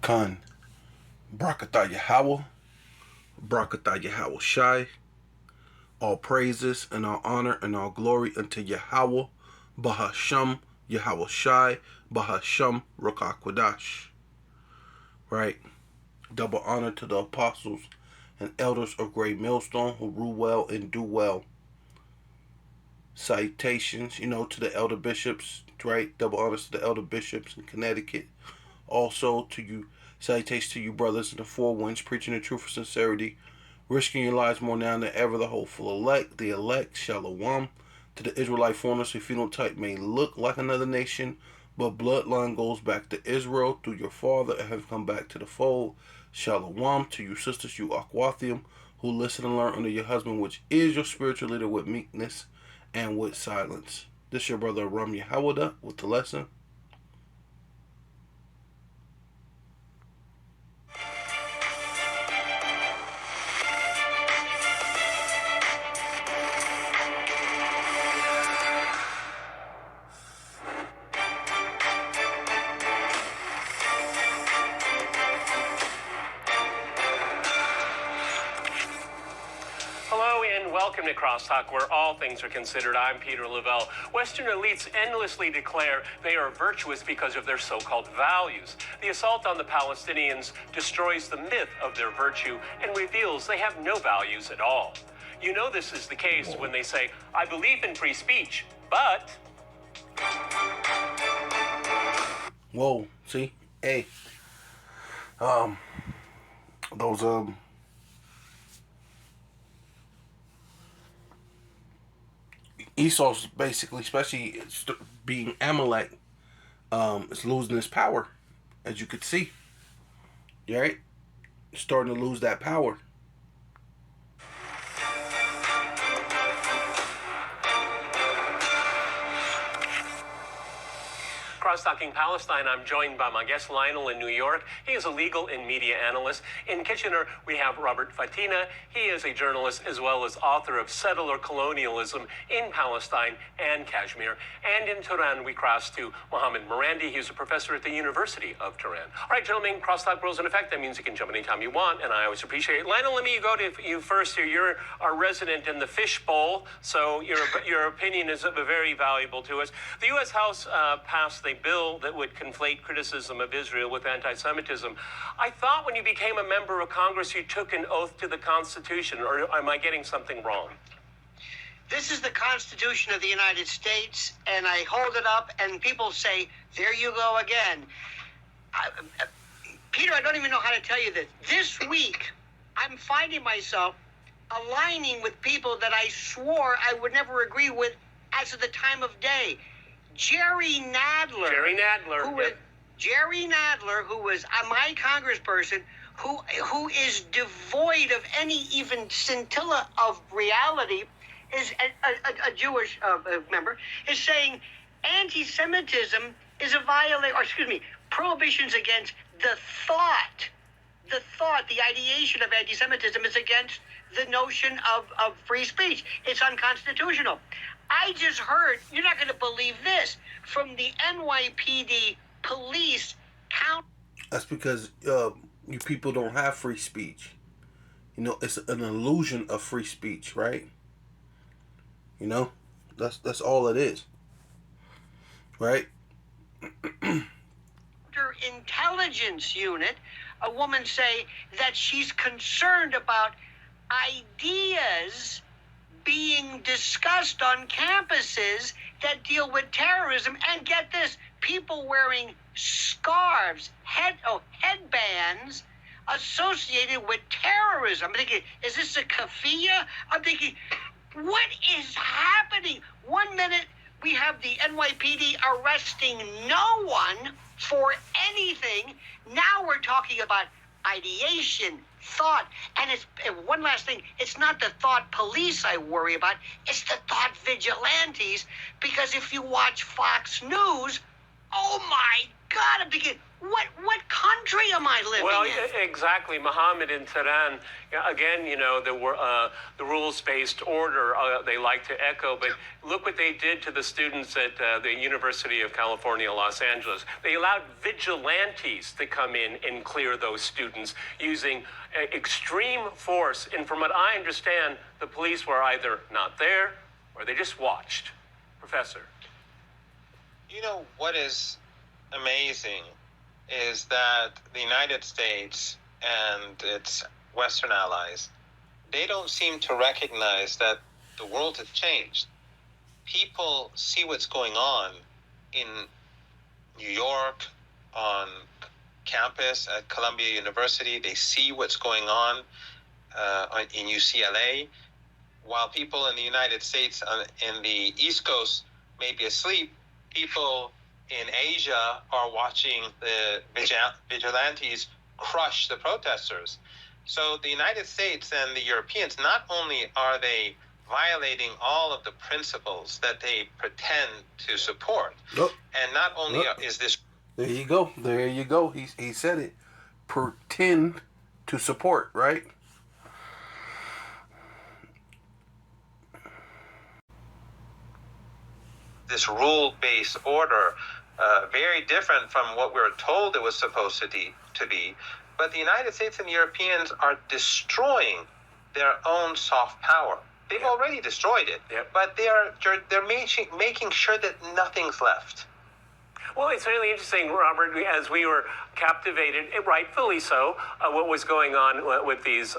Khan, Brakatah Yahweh, Brakatah Yahweh Shai. All praises and all honor and all glory unto Yahweh, Bahasham Yahweh Shai, Bahasham Rakakwadash. Right? Double honor to the apostles and elders of Great Millstone who rule well and do well. Salutations, to the elder bishops, right? Double honors to the elder bishops in Connecticut. Also to you, salutations to you brothers in the four winds, preaching the truth of sincerity, risking your lives more now than ever, the hopeful elect, the elect, Shalom. To the Israelite foreigners whose phenotype may look like another nation, but bloodline goes back to Israel through your father and have come back to the fold. Shalom. To you sisters, you Aquathium, who listen and learn under your husband, which is your spiritual leader, with meekness and with silence. This your brother Ram Yahawada with the lesson. Welcome to Crosstalk, where all things are considered. I'm Peter Lavelle. Western elites endlessly declare they are virtuous because of their so-called values. The assault on the Palestinians destroys the myth of their virtue and reveals they have no values at all. You know this is the case when they say, I believe in free speech, but... Whoa, see? Hey. Those, Esau's basically, especially being Amalek, is losing his power, as you could see. Right? Starting to lose that power. Cross-talking Palestine, I'm joined by my guest Lionel in New York. He is a legal and media analyst. In Kitchener, we have Robert Fatina. He is a journalist as well as author of Settler Colonialism in Palestine and Kashmir. And in Tehran, we cross to Mohammed Marandi. He's a professor at the University of Tehran. All right, gentlemen, crosstalk rules in effect. That means you can jump anytime you want, and I always appreciate it. Lionel, let me go to you first here. You're our resident in the fishbowl, so your opinion is very valuable to us. The U.S. House passed the bill that would conflate criticism of Israel with anti-Semitism. I thought when you became a member of Congress, you took an oath to the Constitution, or am I getting something wrong? This is the Constitution of the United States, and I hold it up, and people say, there you go again. Peter, I don't even know how to tell you this. This week, I'm finding myself aligning with people that I swore I would never agree with as of the time of day. Jerry Nadler, who was my congressperson, who is devoid of any even scintilla of reality, is a Jewish member, is saying anti-Semitism is a violation, prohibitions against the ideation of anti-Semitism is against the notion of free speech. It's unconstitutional. I just heard, you're not going to believe this, from the NYPD police count. That's because you people don't have free speech. It's an illusion of free speech, right? That's all it is. Right? Intelligence unit, a woman say that she's concerned about ideas being discussed on campuses that deal with terrorism, and get this, people wearing scarves, headbands associated with terrorism. I'm thinking, is this a kafia? I'm thinking, what is happening? 1 minute we have the NYPD arresting no one for anything. Now we're talking about ideation, thought, and it's one last thing. It's not the thought police I worry about. It's the thought vigilantes, because if you watch Fox News, oh my gotta begin. What country am I living Well, in? exactly. Muhammad in Tehran, again, the rules-based order they like to echo, but look what they did to the students at the University of California, Los Angeles. They allowed vigilantes to come in and clear those students using extreme force. And from what I understand, the police were either not there or they just watched. Professor. You know what is amazing is that the United States and its Western allies, they don't seem to recognize that the world has changed. People see what's going on in New York, on campus at Columbia University. They see what's going on in UCLA. While people in the United States in the East Coast may be asleep, people in Asia are watching the vigilantes crush the protesters. So the United States and the Europeans, not only are they violating all of the principles that they pretend to support, and not only is this... There you go. There you go. He said it. Pretend to support, right? This rule-based order, very different from what we were told it was supposed to be. But the United States and Europeans are destroying their own soft power. They've already destroyed it, but they're making sure that nothing's left. Well, it's really interesting, Robert, as we were captivated, rightfully so, what was going on with these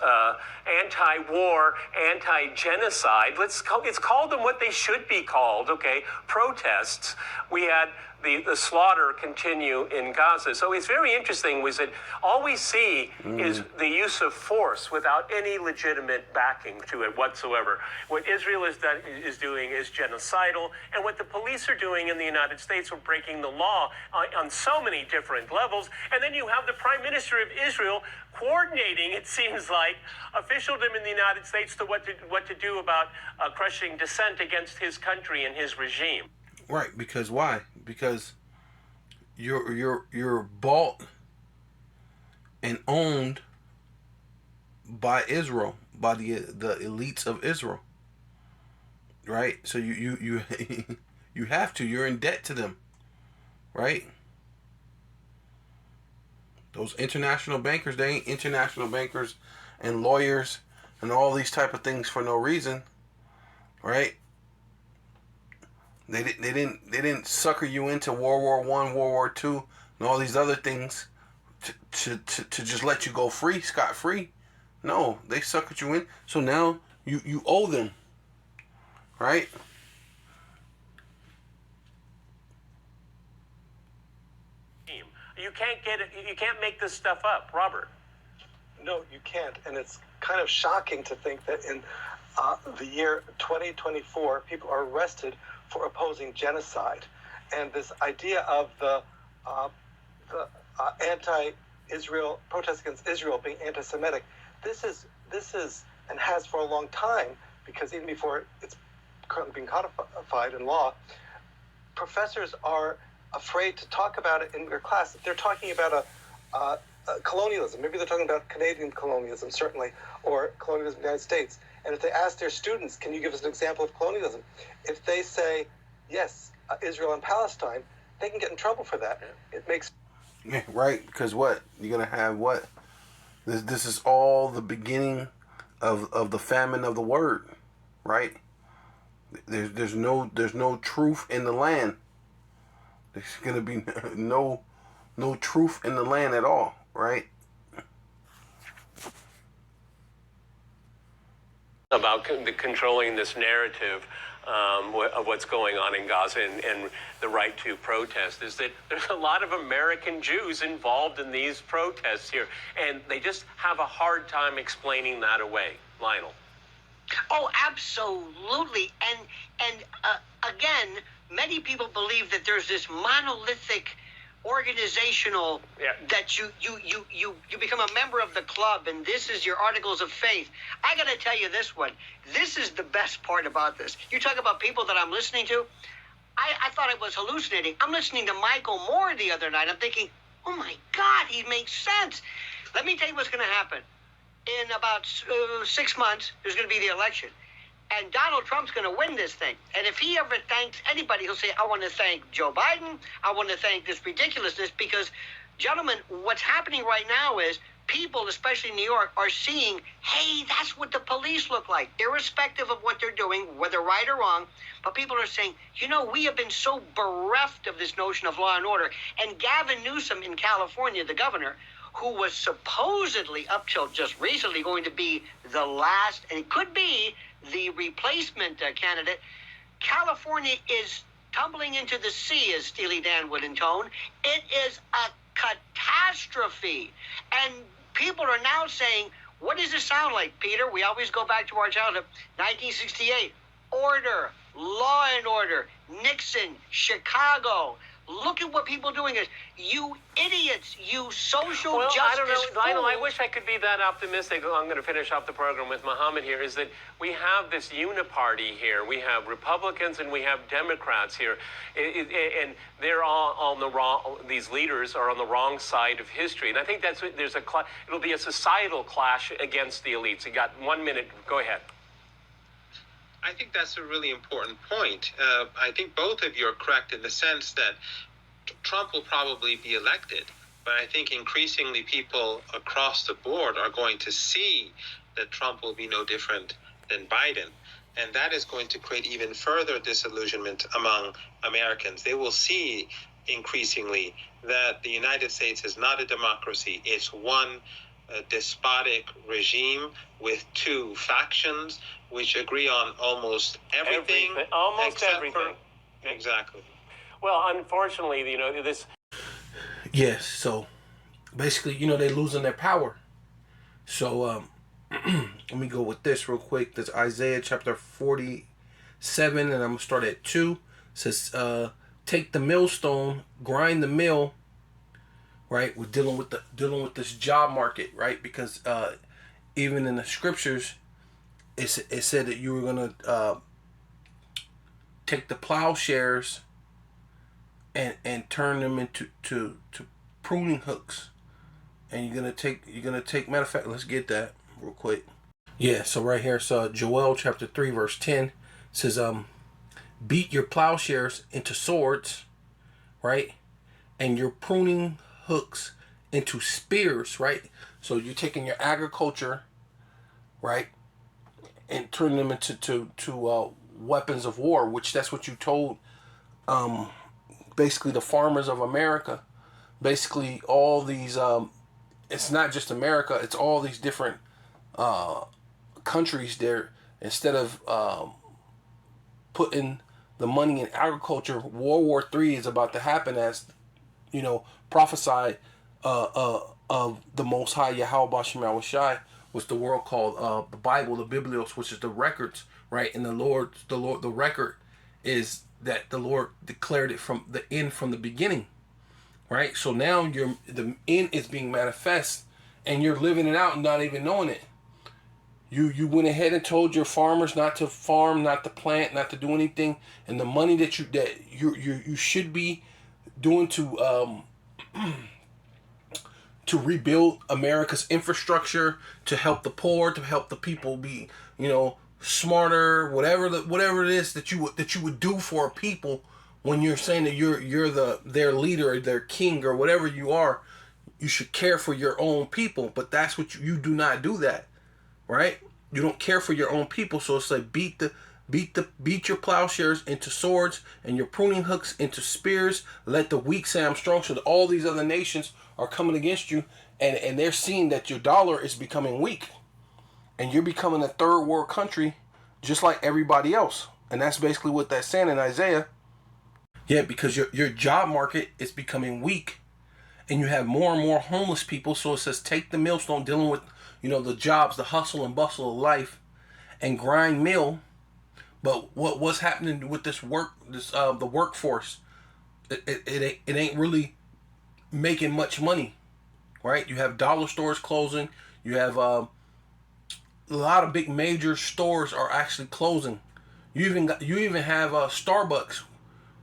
anti-war, anti-genocide, let's call them what they should be called, okay, protests. We had the slaughter continue in Gaza. So it's very interesting was that all we see is the use of force without any legitimate backing to it whatsoever. What Israel is doing is genocidal, and what the police are doing in the United States are breaking the law on so many different levels. And then you have the Prime Minister of Israel coordinating, it seems like, officialdom in the United States to what to do about crushing dissent against his country and his regime. Right, because why? Because you're bought and owned by Israel, by the elites of Israel. Right? So you you have to. You're in debt to them. Right? Those international bankers, they ain't international bankers and lawyers and all these type of things for no reason. Right? They didn't sucker you into World War I, World War II, and all these other things to just let you go free, scot free. No, they suckered you in. So now you owe them, right? You can't get it. You can't make this stuff up, Robert. No, you can't, and it's kind of shocking to think that in the year 2024, people are arrested for opposing genocide, and this idea of the anti-Israel protest against Israel being anti-Semitic, this is and has for a long time, because even before it's currently being codified in law, professors are afraid to talk about it in their class. If they're talking about colonialism, maybe they're talking about Canadian colonialism, certainly, or colonialism in the United States. And if they ask their students, can you give us an example of colonialism? If they say, yes, Israel and Palestine, they can get in trouble for that. It makes... Yeah, right, because what? You're going to have what? This is all the beginning of the famine of the word, right? There's no truth in the land. There's going to be no truth in the land at all, right? About controlling this narrative of what's going on in Gaza and the right to protest is that there's a lot of American Jews involved in these protests here, and they just have a hard time explaining that away. Lionel. Oh, absolutely. And again, many people believe that there's this monolithic organizational that you become a member of the club, and this is your articles of faith. I got to tell you this one. This is the best part about this. You talk about people that I'm listening to. I thought I was hallucinating. I'm listening to Michael Moore the other night. I'm thinking, oh my God, he makes sense. Let me tell you what's going to happen. In about 6 months, there's going to be the election. And Donald Trump's going to win this thing. And if he ever thanks anybody, he'll say, I want to thank Joe Biden. I want to thank this ridiculousness because, gentlemen, what's happening right now is people, especially in New York, are seeing, hey, that's what the police look like, irrespective of what they're doing, whether right or wrong. But people are saying, you know, we have been so bereft of this notion of law and order. And Gavin Newsom in California, the governor, who was supposedly up till just recently going to be the last, and it could be the replacement candidate, California is tumbling into the sea, as Steely Dan would intone. It is a catastrophe. And people are now saying, what does this sound like, Peter? We always go back to our childhood. 1968, order, law and order, Nixon, Chicago. Look at what people are doing is, you idiots, you social justice I don't know, Lionel, I fools. wish I could be that optimistic. I'm going to finish off the program with Muhammad here, is that we have this uniparty here. We have Republicans and we have Democrats here. And they're all on the wrong, these leaders are on the wrong side of history. And I think that's, it'll be a societal clash against the elites. You got 1 minute, go ahead. I think that's a really important point. I think both of you are correct in the sense that Trump will probably be elected, but I think increasingly people across the board are going to see that Trump will be no different than Biden. And that is going to create even further disillusionment among Americans. They will see increasingly that the United States is not a democracy. It's one despotic regime with two factions which agree on almost everything. Almost everything. Exactly. Well, unfortunately, you know, this... Yes, so basically, you know, they're losing their power. So let me go with this real quick. There's Isaiah chapter 47, and I'm going to start at 2. It says, take the millstone, grind the mill. Right, we're dealing with this job market, right? Because even in the scriptures, it said that you were gonna take the plowshares and turn them into to pruning hooks, and you're gonna take. Matter of fact, let's get that real quick. Yeah, so right here, so Joel chapter 3 verse 10 says, beat your plowshares into swords, right, and your pruning hooks into spears, right? So you're taking your agriculture, right, and turning them into weapons of war, which that's what you told basically the farmers of America. Basically all these it's not just America, it's all these different countries there. Instead of putting the money in agriculture, World War III is about to happen, as you know, prophesied of the Most High Yahweh Bashem Yahushai, which the world called the Bible, the Biblios, which is the records, right? And the record is that the Lord declared it from the end, from the beginning, right? So now the end is being manifest, and you're living it out and not even knowing it. You went ahead and told your farmers not to farm, not to plant, not to do anything, and the money that you should be doing to rebuild America's infrastructure, to help the poor, to help the people be, you know, smarter, whatever it is that you would do for people. When you're saying that you're their leader or their king or whatever you are, you should care for your own people. But that's what you do not do that, right? You don't care for your own people. So it's like beat your plowshares into swords and your pruning hooks into spears. Let the weak say I'm strong. So that all these other nations are coming against you, and they're seeing that your dollar is becoming weak, and you're becoming a third world country just like everybody else. And that's basically what that's saying in Isaiah. Yeah, because your job market is becoming weak, and you have more and more homeless people. So it says take the millstone, dealing with, you know, the jobs, the hustle and bustle of life, and grind mill. But what's happening with this the workforce? It ain't really making much money, right? You have dollar stores closing. You have a lot of big major stores are actually closing. You even have Starbucks,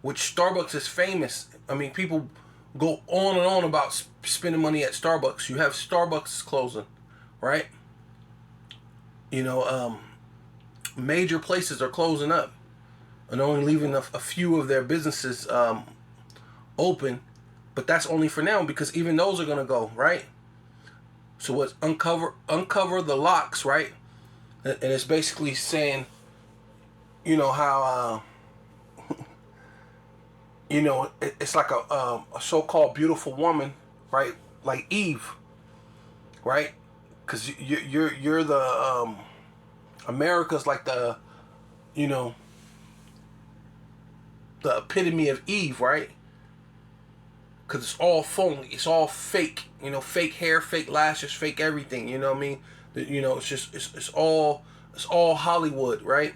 which Starbucks is famous. I mean, people go on and on about spending money at Starbucks. You have Starbucks closing, right? You know, major places are closing up and only leaving a few of their businesses open. But that's only for now, because even those are gonna go, right? So what's uncover the locks, right? And it's basically saying, you know, how you know, it's like a so-called beautiful woman, right? Like Eve, right? Because you're the America's like the, you know, the epitome of Eve, right? Because it's all phony, it's all fake, you know, fake hair, fake lashes, fake everything. You know what I mean? You know, it's just it's all Hollywood, right?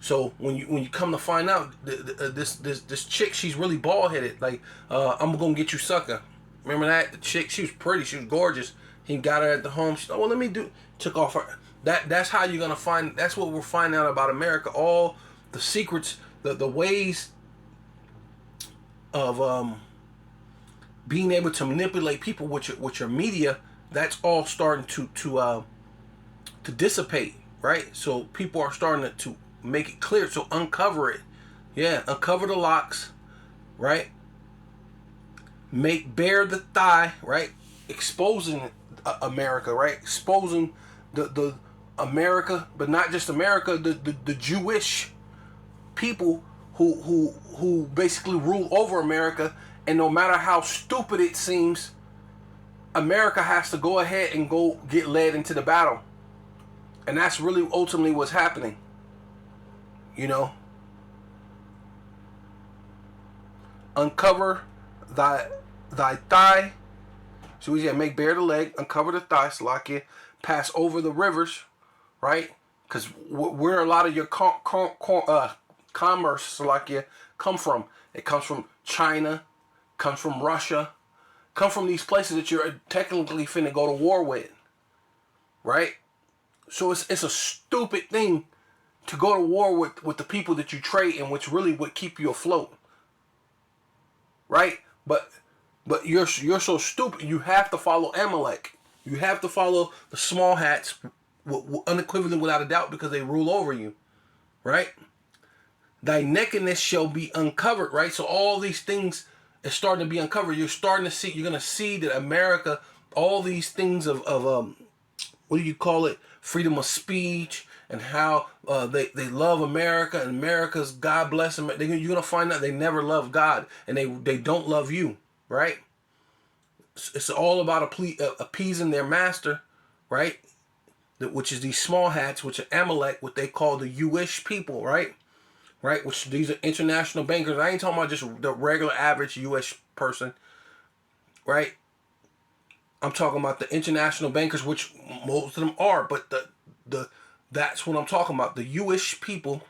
So when you come to find out, this chick, she's really bald headed. Like, I'm gonna get you, sucker. Remember that? The chick, she was pretty, she was gorgeous. He got her at the home. She, oh, well, let me do. Took off her. That's how you're gonna find. That's what we're finding out about America. All the secrets, the ways of being able to manipulate people with your media. That's all starting to dissipate, right? So people are starting to make it clear. So uncover it. Yeah, uncover the locks, right? Make bare the thigh, right? Exposing America, right? Exposing the America, but not just America, the Jewish people who basically rule over America. And no matter how stupid it seems, America has to go ahead and go get led into the battle. And that's really ultimately what's happening. You know? Uncover thy thigh. So we make bare the leg, uncover the thigh, Salakia, pass over the rivers, right? Because where a lot of your commerce, Salakia, come from. It comes from China, comes from Russia, come from these places that you're technically finna go to war with, right? So it's a stupid thing to go to war with the people that you trade in, which really would keep you afloat, right? But you're so stupid. You have to follow Amalek. You have to follow the small hats, unequivocally, without a doubt, because they rule over you, right? Thy nakedness shall be uncovered, right? So all these things are starting to be uncovered. You're starting to see. You're gonna see that America, all these things of what do you call it? Freedom of speech, and how they love America, and America's God bless them. You're gonna find out they never love God, and they don't love you. Right? It's all about appeasing their master, right? Which is these small hats, which are Amalek, what they call the Jewish people, right? Right? Which these are international bankers. I ain't talking about just the regular average Jewish person, right? I'm talking about the international bankers, which most of them are, but that's what I'm talking about. The Jewish people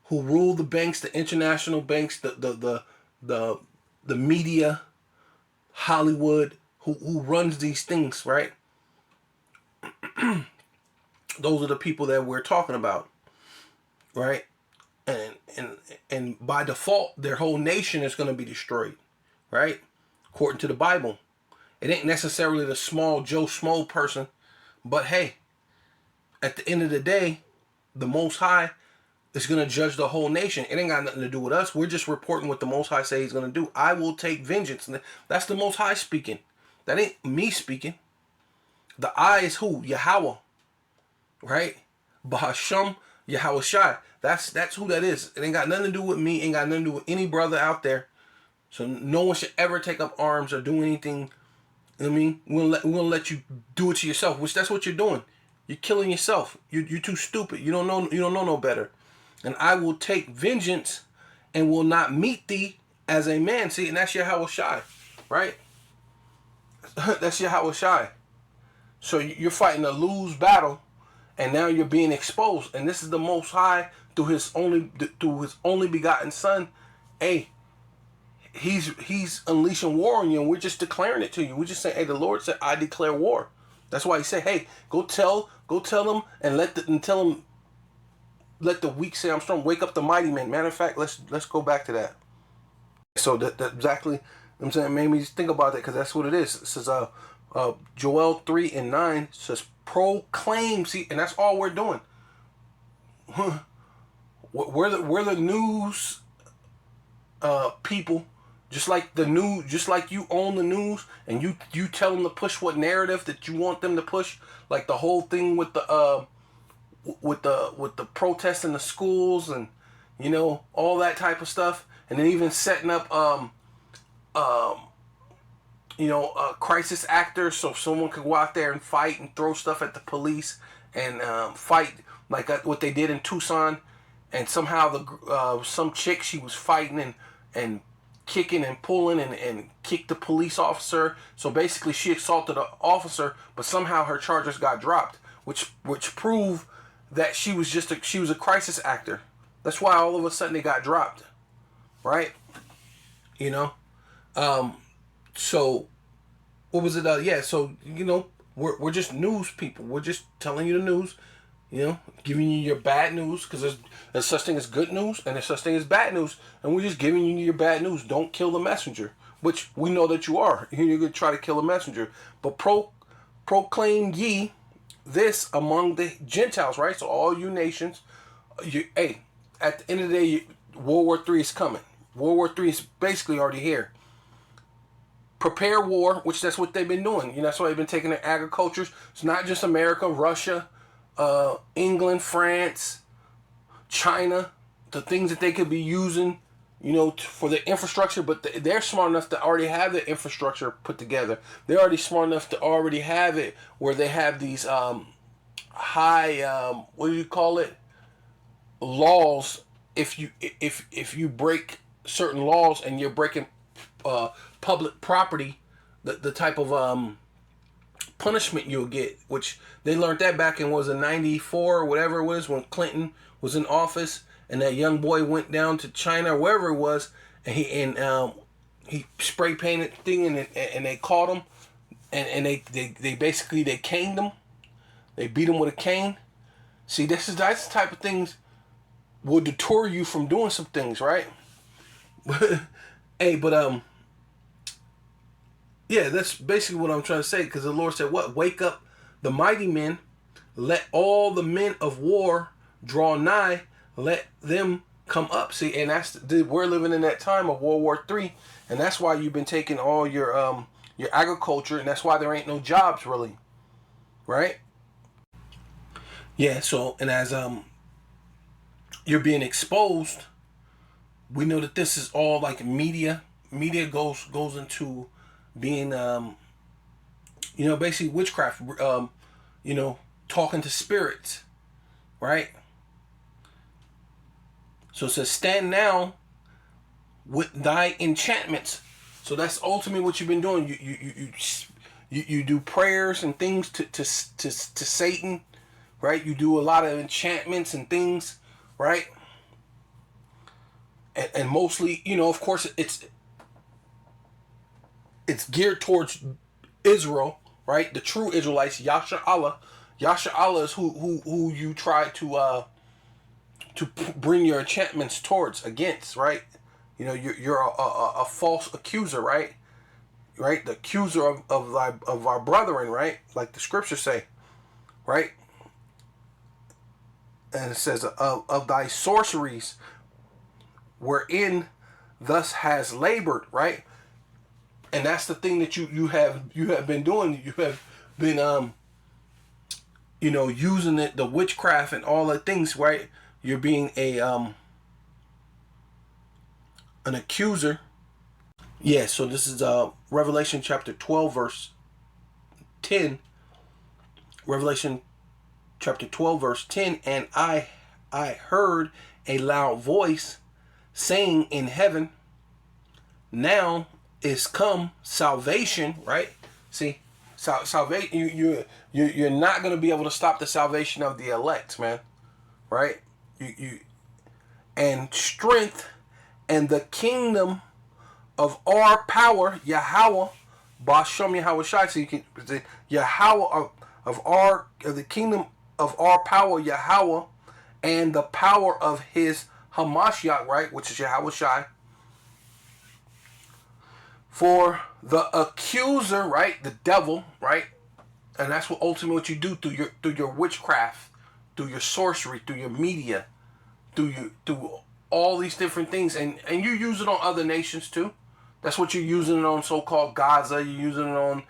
who rule the banks, the international banks, the media, Hollywood, who runs these things, right? Those are the people that we're talking about, right? And by default, their whole nation is going to be destroyed, right? According to the Bible. It ain't necessarily the small Joe Schmo person, but hey, at the end of the day, the Most High is going to judge the whole nation. It ain't got nothing to do with us. We're just reporting what the Most High say he's going to do. I will take vengeance. That's the Most High speaking. That ain't me speaking. The I is who? Yahweh. Right? Bahasham Yahweh Shai. That's who that is. It ain't got nothing to do with me. Ain't got nothing to do with any brother out there. So no one should ever take up arms or do anything. You know what I mean? We're gonna let you do it to yourself, which that's what you're doing. You're killing yourself. You're too stupid. You don't know no better. And I will take vengeance and will not meet thee as a man. See, and that's Yahweh Shai, right? That's Yahweh Shai. So you're fighting a lose battle, and now you're being exposed. And this is the Most High through his only begotten Son. Hey, he's unleashing war on you, and we're just declaring it to you. We're just saying, hey, the Lord said, I declare war. That's why he said, hey, go tell them and tell them let the weak say I'm strong. Wake up the mighty men. Matter of fact, let's go back to that. So that exactly, I'm saying, made me think about that because that's what it is. It says Joel 3:9 says proclaim. See, and that's all we're doing. We're the news people. Just like the news, just like you own the news, and you tell them to push what narrative that you want them to push. Like the whole thing with the protests in the schools, and all that type of stuff, and then even setting up crisis actors so someone could go out there and fight and throw stuff at the police and fight like what they did in Tucson, and somehow some chick, she was fighting and kicking and pulling and kicked the police officer. So basically she assaulted an officer, but somehow her charges got dropped, which proved that she was a crisis actor. That's why all of a sudden they got dropped, right? So what was it? Yeah. So we're just news people. We're just telling you the news. Giving you your bad news, because there's such thing as good news and there's such thing as bad news, and we're just giving you your bad news. Don't kill the messenger, which we know that you are. You're going to try to kill the messenger, but proclaim ye this among the Gentiles, right? So all you nations, at the end of the day, World War III is coming. World War III is basically already here. Prepare war, which that's what they've been doing. That's why they've been taking their agricultures. It's not just America, Russia, England, France, China, the things that they could be using, for the infrastructure, but they're smart enough to already have the infrastructure put together. They're already smart enough to already have it where they have these high, what do you call it, laws. If you break certain laws and you're breaking public property, the type of punishment you'll get, which they learned that back in, was in 94 or whatever it was, when Clinton was in office, and that young boy went down to China or wherever it was, and he spray painted thing, and they caught him, and they basically they caned him, they beat him with a cane. See, that's the type of things will deter you from doing some things, right? Yeah, that's basically what I'm trying to say, because the Lord said, what? Wake up the mighty men, let all the men of war draw nigh, let them come up. See, and we're living in that time of World War III, and that's why you've been taking all your agriculture, and that's why there ain't no jobs really, right? Yeah, so, and as you're being exposed, we know that this is all like media. Media goes into being basically witchcraft, talking to spirits, right? So it says, stand now with thy enchantments. So that's ultimately what you've been doing. You do prayers and things to Satan, right? You do a lot of enchantments and things, right? And mostly, of course, it's geared towards Israel, right? The true Israelites, Yasha Allah. Yasha Allah is who you try to bring your enchantments towards, against, right? You're a false accuser, right? Right? The accuser of our brethren, right? Like the scriptures say, right? And it says, of thy sorceries, wherein thus has labored, right? And that's the thing that you have been doing. You have been using the witchcraft and all the things, right? You're being an accuser. Yeah, so this is Revelation chapter 12 verse 10. Revelation chapter 12 verse 10, and I heard a loud voice saying in heaven, now is come salvation, right? See, salvation. You're not going to be able to stop the salvation of the elect, man, right? You and strength and the kingdom of our power, Yahweh, Basham Yahweh Shai. So you can Yahweh of the kingdom of our power, Yahweh, and the power of his Hamashiach, right, which is Yahweh Shai, for the accuser, right, the devil, right, and that's what ultimately what you do through your witchcraft, through your sorcery, through your media, through all these different things, and you use it on other nations too. That's what you're using it on so-called Gaza. You're using it on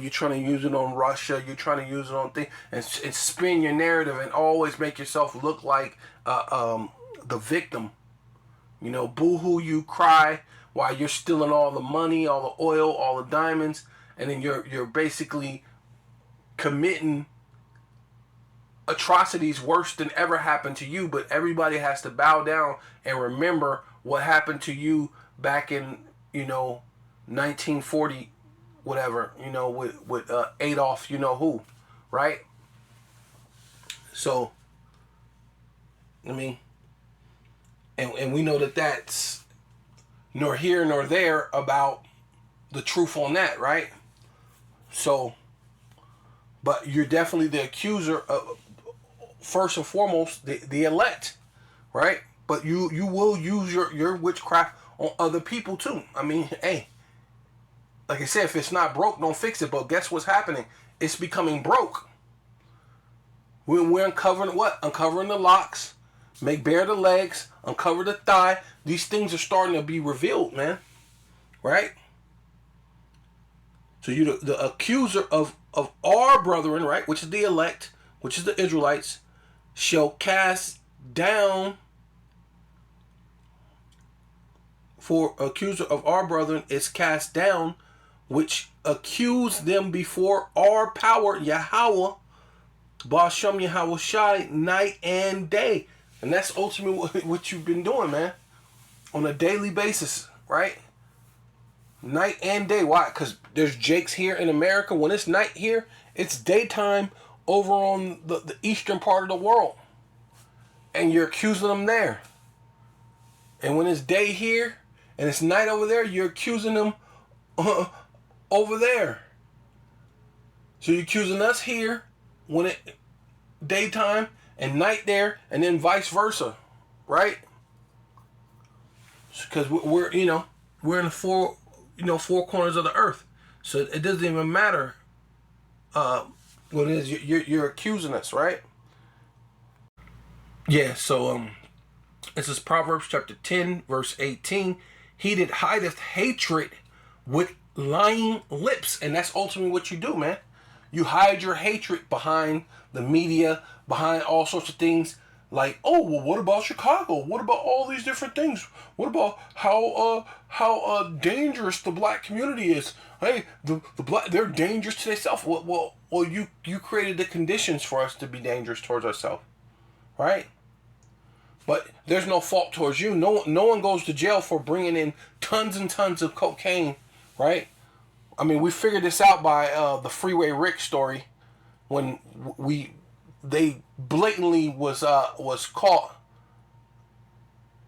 you're trying to use it on Russia. You're trying to use it on things and spin your narrative and always make yourself look like the victim. You know, boo-hoo, you cry while you're stealing all the money, all the oil, all the diamonds, and then you're basically committing atrocities worse than ever happened to you. But everybody has to bow down and remember what happened to you back in 1940, whatever, with Adolf, who, right? So, I mean, and we know that that's nor here nor there about the truth on that, right? So, but you're definitely the accuser of, first and foremost, the elect, right? But you will use your witchcraft on other people too. I mean, hey, like I said, if it's not broke, don't fix it. But guess what's happening? It's becoming broke. We're uncovering what? Uncovering the locks, make bare the legs, uncover the thigh. These things are starting to be revealed, man. Right? So you the accuser of our brethren, right, which is the elect, which is the Israelites, shall cast down. For accuser of our brethren is cast down, which accuse them before our power, Yahweh, Ba'ashem Yahweh Shai, night and day. And that's ultimately what you've been doing, man. On a daily basis, right? Night and day. Why? Because there's Jakes here in America. When it's night here, it's daytime over on the eastern part of the world. And you're accusing them there. And when it's day here, and it's night over there, you're accusing them over there. So you're accusing us here when it daytime and night there, and then vice versa, right? Because we're in the four corners of the earth, so it doesn't even matter what it is you're accusing us, right? Yeah. So this is Proverbs chapter 10, verse 18. He that hideth hatred with lying lips. And that's ultimately what you do, man. You hide your hatred behind the media, behind all sorts of things. Like, oh, well, what about Chicago? What about all these different things? What about how dangerous the black community is? Hey, the black, they're dangerous to themselves. Well, you created the conditions for us to be dangerous towards ourselves, right? But there's no fault towards you. No one goes to jail for bringing in tons and tons of cocaine, right? I mean, we figured this out by the Freeway Rick story when they blatantly was caught,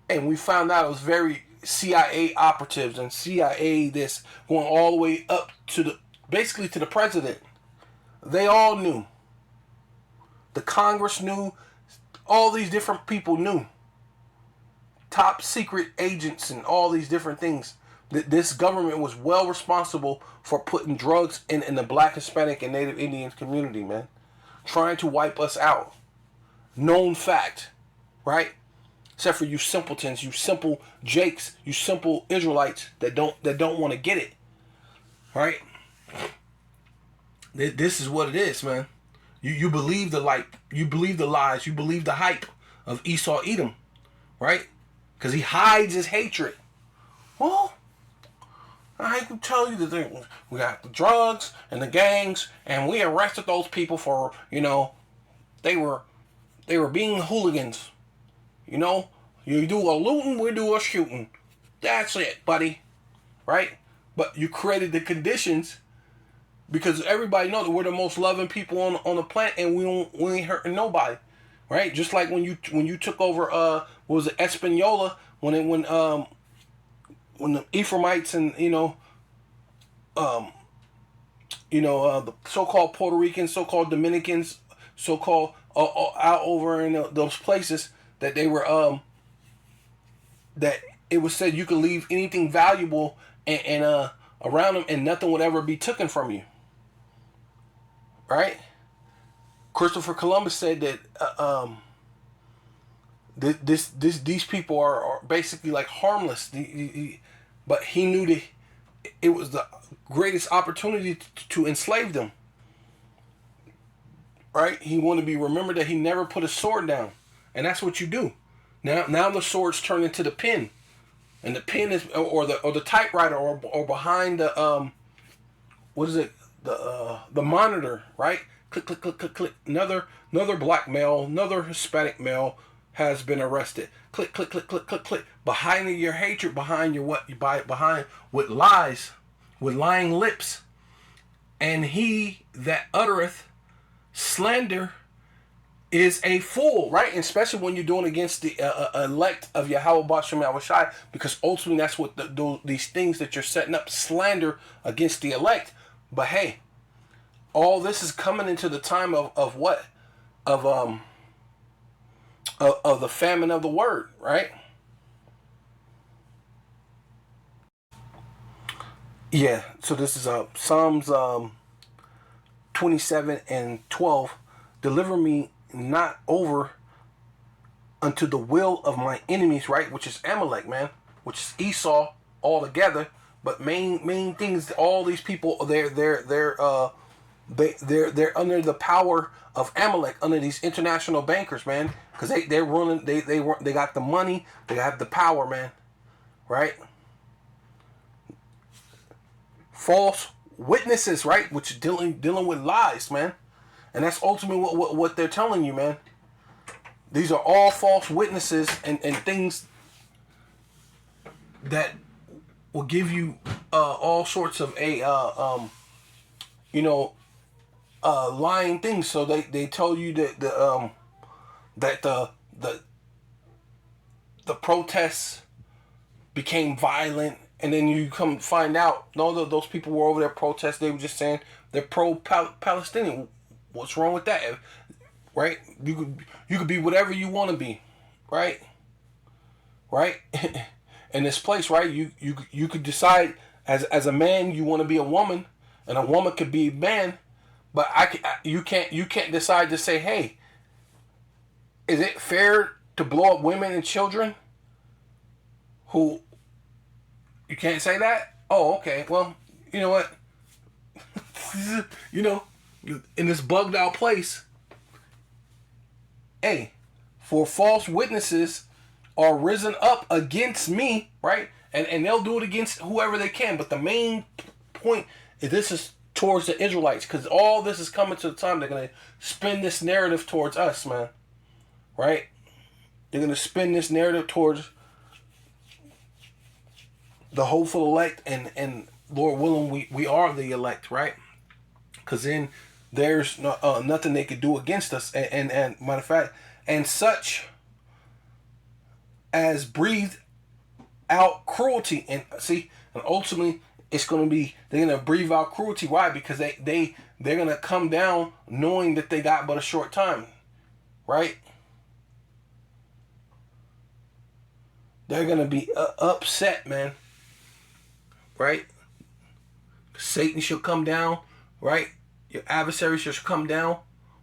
and we found out it was very CIA operatives and CIA this going all the way up to basically to the president. They all knew. The Congress knew. All these different people knew. Top secret agents and all these different things. This government was well responsible for putting drugs in the black, Hispanic, and Native Indian community, man. Trying to wipe us out. Known fact. Right? Except for you simpletons, you simple Jakes, you simple Israelites that don't want to get it. Right? This is what it is, man. You believe the light, you believe the lies, you believe the hype of Esau Edom, right? Because he hides his hatred. Well, I can tell you that we got the drugs and the gangs, and we arrested those people for, they were being hooligans. You do a looting, we do a shooting. That's it, buddy, right? But you created the conditions. Because everybody knows that we're the most loving people on the planet, and we ain't hurting nobody, right? Just like when you took over, what was it, Espanola, when the Ephraimites and the so-called Puerto Ricans, so-called Dominicans, so-called out over in those places that they were that it was said you could leave anything valuable and around them and nothing would ever be taken from you. Right? Christopher Columbus said that these people are basically like harmless. But he knew that it was the greatest opportunity to enslave them. Right? He wanted to be remembered that he never put a sword down, and that's what you do. Now the swords turn into the pen, and the pen is or the typewriter or behind the what is it, the monitor, right? Click click click click click. Another black male, another Hispanic male has been arrested. Click click click click click click. Behind your hatred, behind your behind with lies, with lying lips, and he that uttereth slander is a fool, right? And especially when you're doing against the elect of Yahweh Bashem Yahushai, because ultimately that's what these things that you're setting up, slander against the elect. But hey, all this is coming into the time of what? Of the famine of the word, right? Yeah, so this is Psalms 27 and 12. Deliver me not over unto the will of my enemies, right? Which is Amalek, man, which is Esau altogether. But main things, all these people, they're under the power of Amalek, under these international bankers, man, because they're running, they got the money, they have the power, man, right? False witnesses, right, which dealing with lies, man, and that's ultimately what they're telling you, man. These are all false witnesses and things that will give you all sorts of lying things. So they tell you that the protests became violent, and then you come find out no, those people were over there protesting. They were just saying they're pro-Palestinian. What's wrong with that? Right? You could be whatever you want to be, right? Right? In this place, right? You could decide as a man you want to be a woman, and a woman could be a man. But you can't decide to say, hey, is it fair to blow up women and children? Who you can't say that? Oh, okay. Well, you know what? In this bugged out place, hey, for false witnesses are risen up against me, right? And they'll do it against whoever they can. But the main point is this is towards the Israelites, because all this is coming to the time they're going to spin this narrative towards us, man. Right? They're going to spin this narrative towards the hopeful elect, and Lord willing, we are the elect, right? Because then there's nothing they could do against us. And matter of fact, and such as breathed out cruelty. And see, and ultimately it's going to be, they're going to breathe out cruelty. Why? Because they're going to come down knowing that they got but a short time, right? They're going to be upset, man, right? Satan shall come down, right? Your adversary shall come down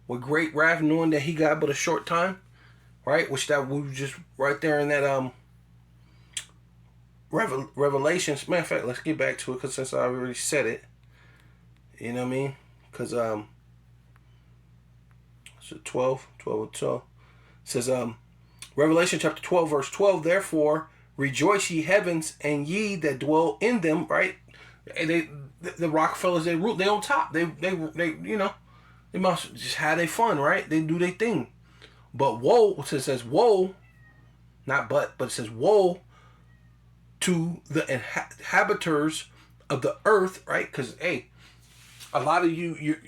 with great wrath, knowing that he got but a short time, right? Which that we just right there in that Revelations. Matter of fact, let's get back to it, because since I already said it, you know what I mean? Because so 12 says Revelation chapter 12 verse 12. Therefore rejoice ye heavens, and ye that dwell in them, right? And the Rockefellers, they rule, they on top. They they must just have their fun, right? They do their thing. But woe, it says woe, not but it says woe to the inhabitants of the earth, right? Because hey, a lot of you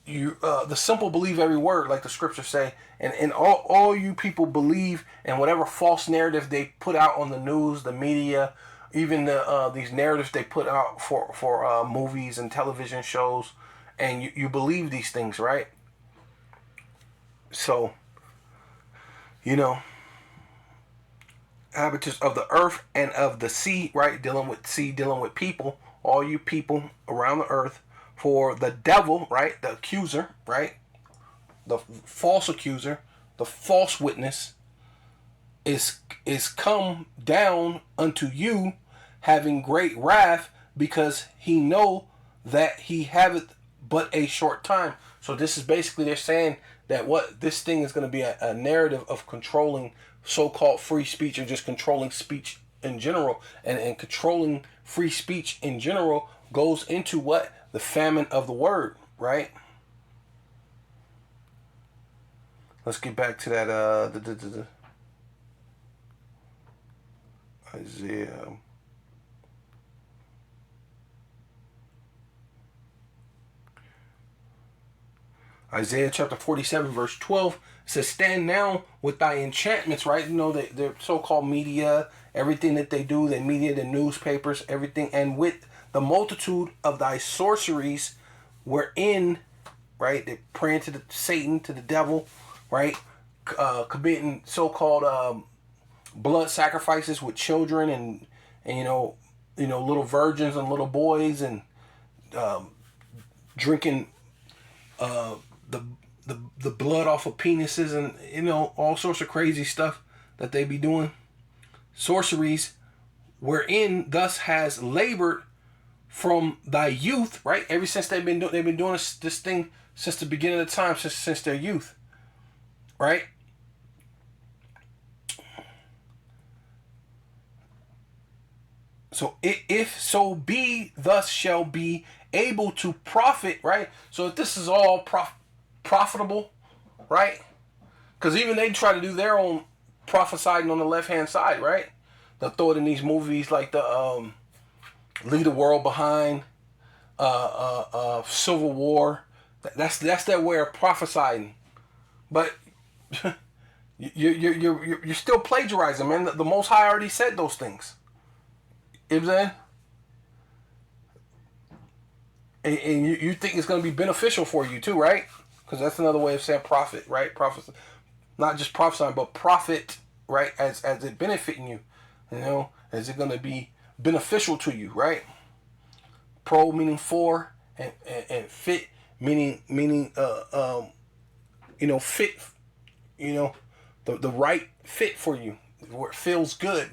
the simple believe every word, like the scriptures say, and all you people believe in whatever false narrative they put out on the news, the media, even these narratives they put out for movies and television shows, and you believe these things, right? So, you know, inhabitants of the earth and of the sea, right? Dealing with sea, dealing with people, all you people around the earth. For the devil, right? The accuser, right? The false accuser, the false witness is come down unto you, having great wrath, because he know that he haveth but a short time. So this is basically, they're saying that what this thing is going to be a narrative of controlling so-called free speech, or just controlling speech in general, and controlling free speech in general goes into what? The famine of the word, right? Let's get back to that Isaiah. Isaiah chapter 47 verse 12 says, stand now with thy enchantments, right? You know, the so-called media, everything that they do, the media, the newspapers, everything, and with the multitude of thy sorceries wherein, right, they're praying to Satan, to the devil, right, committing so-called blood sacrifices with children, and little virgins and little boys, and drinking the blood off of penises, and all sorts of crazy stuff that they be doing. Sorceries wherein thus has labored from thy youth, right? Ever since they've been doing this thing since the beginning of time, since their youth, right? So if so be, thus shall be able to profit, right? So if this is all profitable, right? Because even they try to do their own prophesying on the left hand side, right? They'll throw it in these movies like the Leave the World Behind, Civil War. That's their way of prophesying, but you're still plagiarizing, man. The Most High already said those things. You know what I'm saying? And you think it's going to be beneficial for you too, right? Because that's another way of saying profit, right? Profit, not just prophesying, but profit, right? As it benefiting you, is it going to be beneficial to you, right? Pro meaning for, and fit meaning fit, the right fit for you, where it feels good.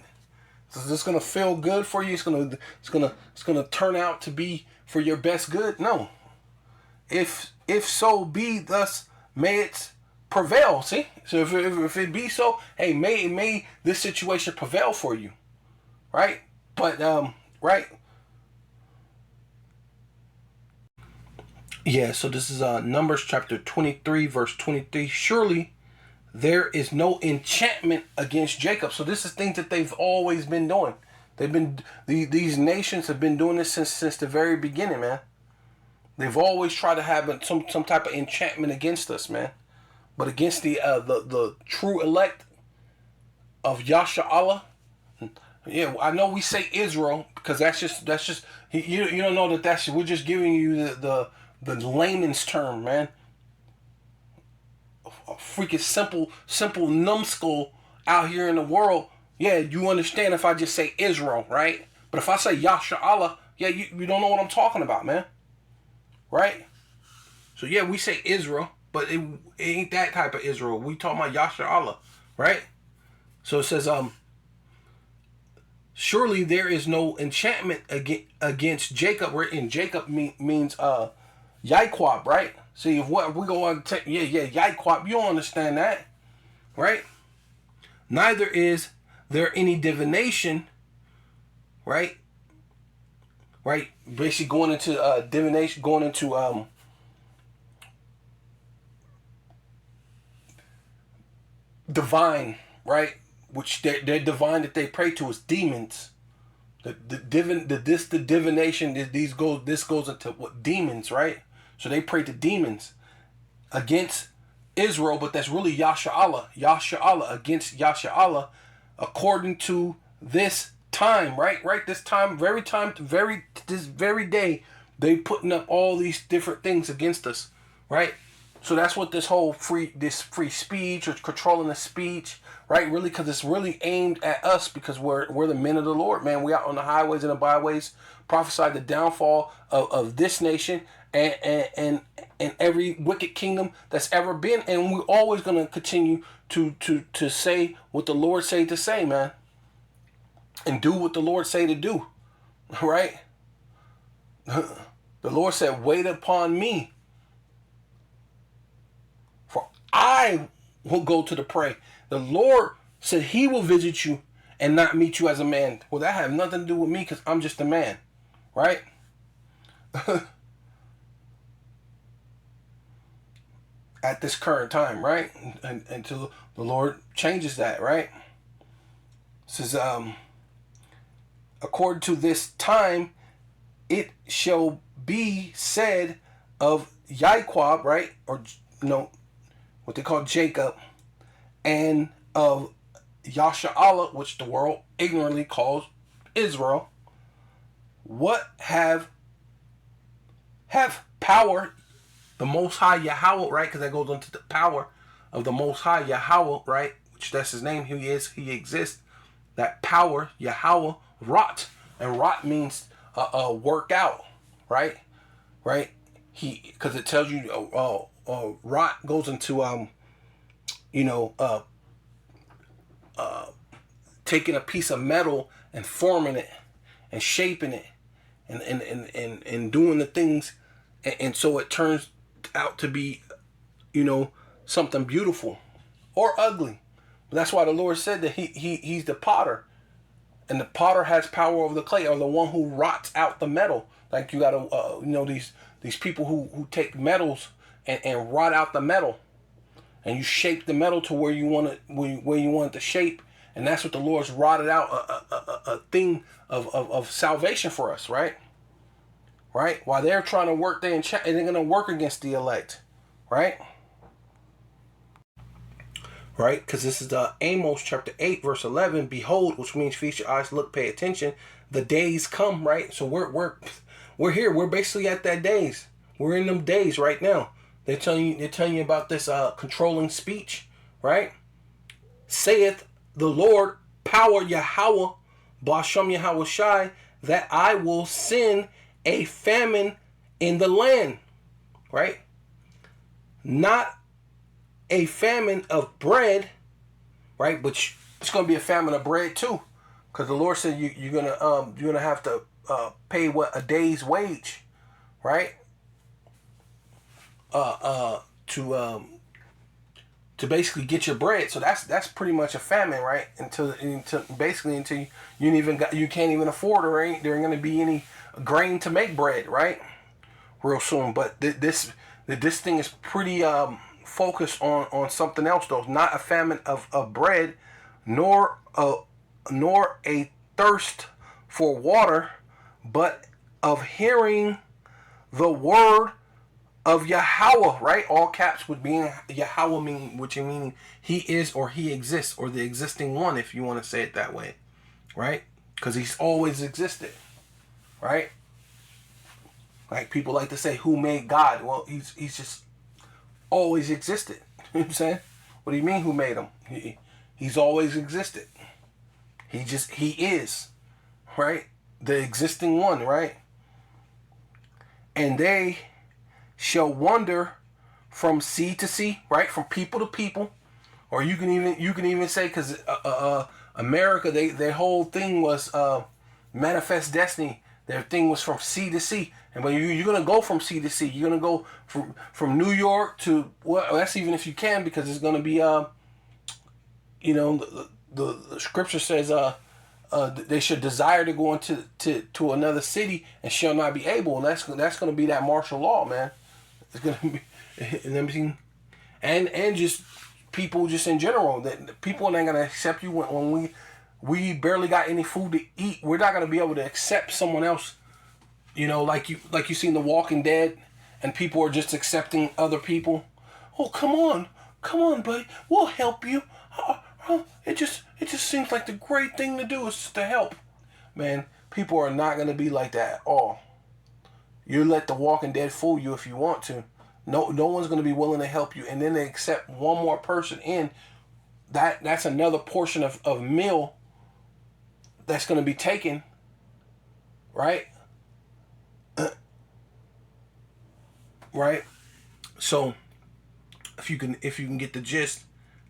So is this gonna feel good for you? It's gonna turn out to be for your best good? No. If so be, thus may it prevail. See, so if it be so, hey, may this situation prevail for you, right? But right. Yeah. So this is Numbers chapter 23 verse 23. Surely there is no enchantment against Jacob. So this is things that they've always been doing. These nations have been doing this since the very beginning, man. They've always tried to have some type of enchantment against us, man. But against the true elect of Yasha, yeah, I know we say Israel because that's just you don't know that's we're just giving you the layman's term, man. A freaking simple numbskull out here in the world. Yeah, you understand if I just say Israel, right? But if I say Yasha Allah, yeah, you don't know what I'm talking about, man. Right? So yeah, we say Israel, but it ain't that type of Israel. We talking about Yasha Allah, right? So it says, surely there is no enchantment against Jacob. Where in Jacob means Yaiquab, right? See, if what we go on, Yaiquab, you don't understand that, right? Neither is there any divination, right? Right, basically going into divination, going into divine, right? Which their divine that they pray to is demons. The divination. This goes into what demons, right? So they pray to demons against Israel, but that's really Yasha Allah against Yasha Allah, according to this time, right? This very day, they putting up all these different things against us, right? So that's what this whole free speech or controlling the speech, right? Really, because it's really aimed at us because we're the men of the Lord, man. We out on the highways and the byways, prophesy the downfall of this nation and every wicked kingdom that's ever been, and we're always gonna continue to say what the Lord say to say, man, and do what the Lord say to do, right? The Lord said, "Wait upon me, for I will go to the prey." The Lord said He will visit you and not meet you as a man. Well, that have nothing to do with me because I'm just a man, right? At this current time, right? And until the Lord changes that, right? It says, according to this time, it shall be said of Yaquab, right? Or, what they call Jacob, and of Yasha'Allah, which the world ignorantly calls Israel. What have power the Most High Yahweh, right? Because that goes into the power of the Most High Yahweh, right? Which that's His name. He exists. That power, Yahweh, Rot, and Rot means work out, right? Right? Because it tells you Rot goes into taking a piece of metal and forming it and shaping it and doing the things, and so it turns out to be something beautiful or ugly. But that's why the Lord said that he's the potter, and the potter has power over the clay, or the one who rots out the metal. Like you gotta these people who take metals and rot out the metal, and you shape the metal to where you want it to shape, and that's what the Lord's rotted out a thing of salvation for us, right? Right? While they're trying to work, they're going to work against the elect, right? Right? Because this is the Amos chapter 8 verse 11. Behold, which means feast your eyes, look, pay attention. The days come, right? So we're here. We're basically at that days. We're in them days right now. They're telling you about this controlling speech, right? Saith the Lord, power Yahweh, Basham Yahweh Shai, that I will send a famine in the land, right? Not a famine of bread, right? But it's going to be a famine of bread too, because the Lord said you're gonna have to pay a day's wage, right? To basically get your bread. So that's pretty much a famine, right? Until you can't even afford, or there ain't going to be any grain to make bread, right? Real soon. But this thing is pretty focused on something else though. Not a famine of bread, nor a thirst for water, but of hearing the word of Yahweh, right? All caps would be Yahweh, which meaning He is or He exists, or the existing one, if you want to say it that way, right? Because He's always existed, right? Like people like to say, who made God? Well, he's just always existed. You know what I'm saying? What do you mean, who made Him? He's always existed. He is, right? The existing one, right? And they shall wander from sea to sea, right? From people to people, or you can even say, because America, their whole thing was manifest destiny. Their thing was from sea to sea, and but you're gonna go from sea to sea. You're gonna go from New York to, well, that's even if you can, because it's gonna be the scripture says they should desire to go into to another city and shall not be able, and that's gonna be that martial law, man. It's gonna be, and just people just in general, that people ain't gonna accept you when we barely got any food to eat. We're not gonna be able to accept someone else, like you seen The Walking Dead, and people are just accepting other people. Oh, come on, buddy, we'll help you. It just seems like the great thing to do is just to help, man. People are not gonna be like that at all. You let The Walking Dead fool you if you want to. No one's going to be willing to help you. And then they accept one more person in. That's another portion of meal that's going to be taken, right? Right? So if you can get the gist,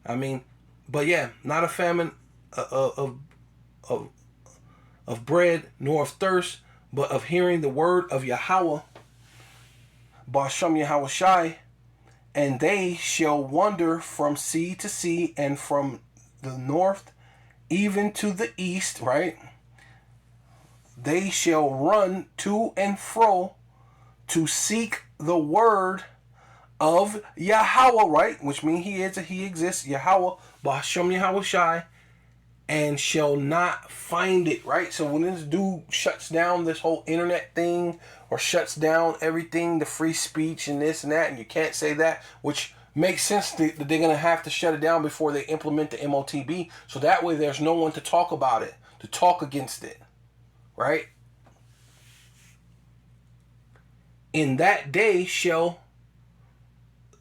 I mean, but yeah, not a famine of bread nor of thirst, but of hearing the word of Yahweh, Ba'ashem Yahweh Shai, and they shall wander from sea to sea and from the north even to the east, right? They shall run to and fro to seek the word of Yahweh, right? Which means he exists, Yahweh, Ba'ashem Yahweh Shai, and shall not find it, right? So when this dude shuts down this whole internet thing, or shuts down everything, the free speech and this and that, and you can't say that, which makes sense that they're going to have to shut it down before they implement the MOTB, so that way there's no one to talk about it, to talk against it, right? In that day shall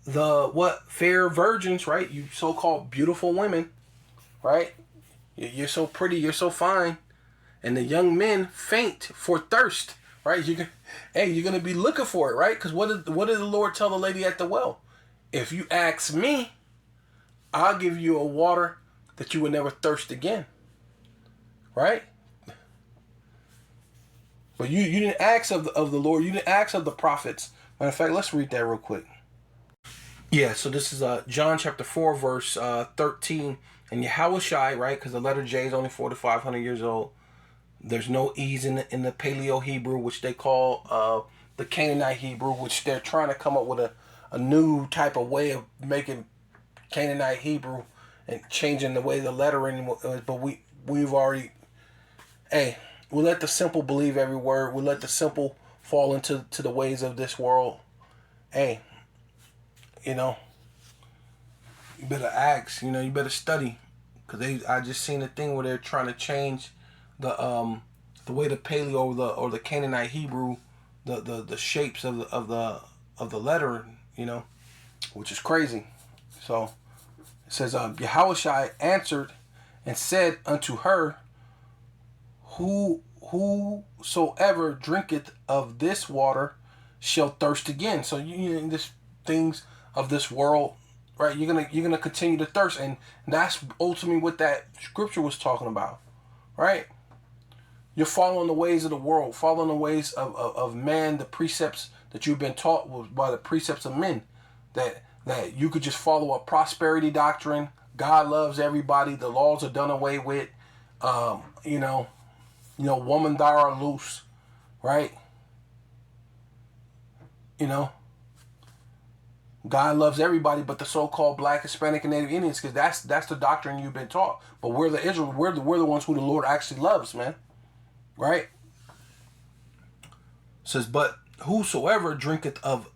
the fair virgins, right? You so-called beautiful women, right? You're so pretty, you're so fine. And the young men faint for thirst, right? You're going to be looking for it, right? Because what did the Lord tell the lady at the well? If you ask me, I'll give you a water that you will never thirst again, right? But you didn't ask of the Lord. You didn't ask of the prophets. Matter of fact, let's read that real quick. Yeah, so this is John chapter 4, verse 13. And Yahweh Shai, right? Because the letter J is only 400 to 500 years old. There's no E's in the Paleo Hebrew, which they call the Canaanite Hebrew, which they're trying to come up with a new type of way of making Canaanite Hebrew and changing the way the lettering. But we've already, we let the simple believe every word. We let the simple fall into the ways of this world. You better ask, you better study, because I just seen a thing where they're trying to change the way the Paleo or the Canaanite Hebrew, the shapes of the letter, which is crazy. So it says, Yahushua answered and said unto her, whosoever drinketh of this water shall thirst again. So this things of this world, right? You're gonna continue to thirst, and that's ultimately what that scripture was talking about, right? You're following the ways of the world, following the ways of man, the precepts that you've been taught by the precepts of men, that you could just follow a prosperity doctrine. God loves everybody. The laws are done away with. Woman thou art loose, right? God loves everybody but the so-called Black, Hispanic, and Native Indians, because that's the doctrine you've been taught. But we're the Israel. We're the ones who the Lord actually loves, man. Right? It says, but whosoever drinketh of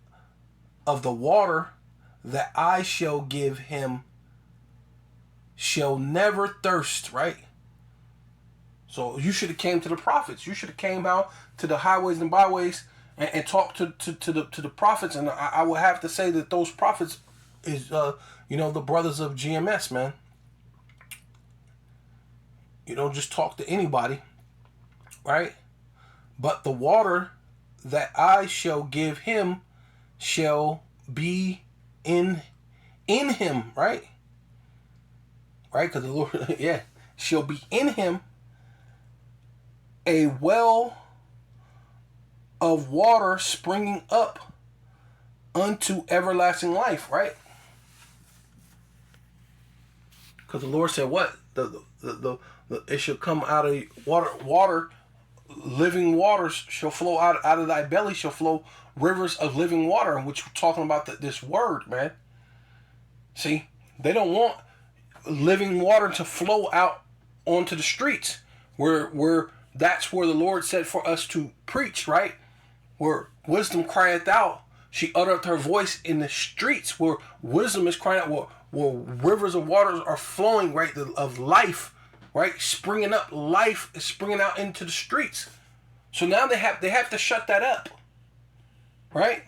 the water that I shall give him shall never thirst. Right? So you should have came to the prophets. You should have came out to the highways and byways and talk to the prophets, and I would have to say that those prophets is the brothers of GMS, man. You don't just talk to anybody, right? But the water that I shall give him shall be in him, right? Right, because the Lord, shall be in him a well of water springing up unto everlasting life, right? Because the Lord said, what? It shall come out of water, living waters shall flow out of thy belly, shall flow rivers of living water, which we're talking about this word, man. See, they don't want living water to flow out onto the streets, where that's where the Lord said for us to preach, right? Where wisdom crieth out, she uttereth her voice in the streets, where wisdom is crying out, where rivers of waters are flowing, right, of life, right, springing up, life is springing out into the streets. So now they have to shut that up, right?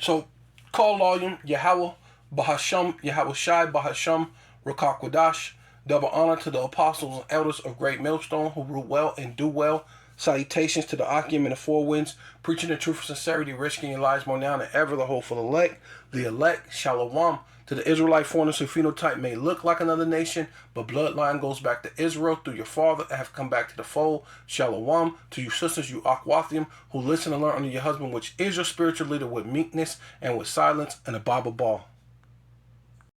So, call volume, Yahweh, Bahasham, Yahweh Shai, Bahasham, Rakakwadash. Double honor to the apostles and elders of Great Millstone who rule well and do well. Salutations to the Akim and the Four Winds, preaching the truth of sincerity, risking your lives more now than ever, the hopeful elect. The elect, Shalom. To the Israelite foreigners whose phenotype may look like another nation, but bloodline goes back to Israel through your father and have come back to the fold. Shalom. To you sisters, you Akwathium, who listen and learn under your husband, which is your spiritual leader, with meekness and with silence and a Bible ball.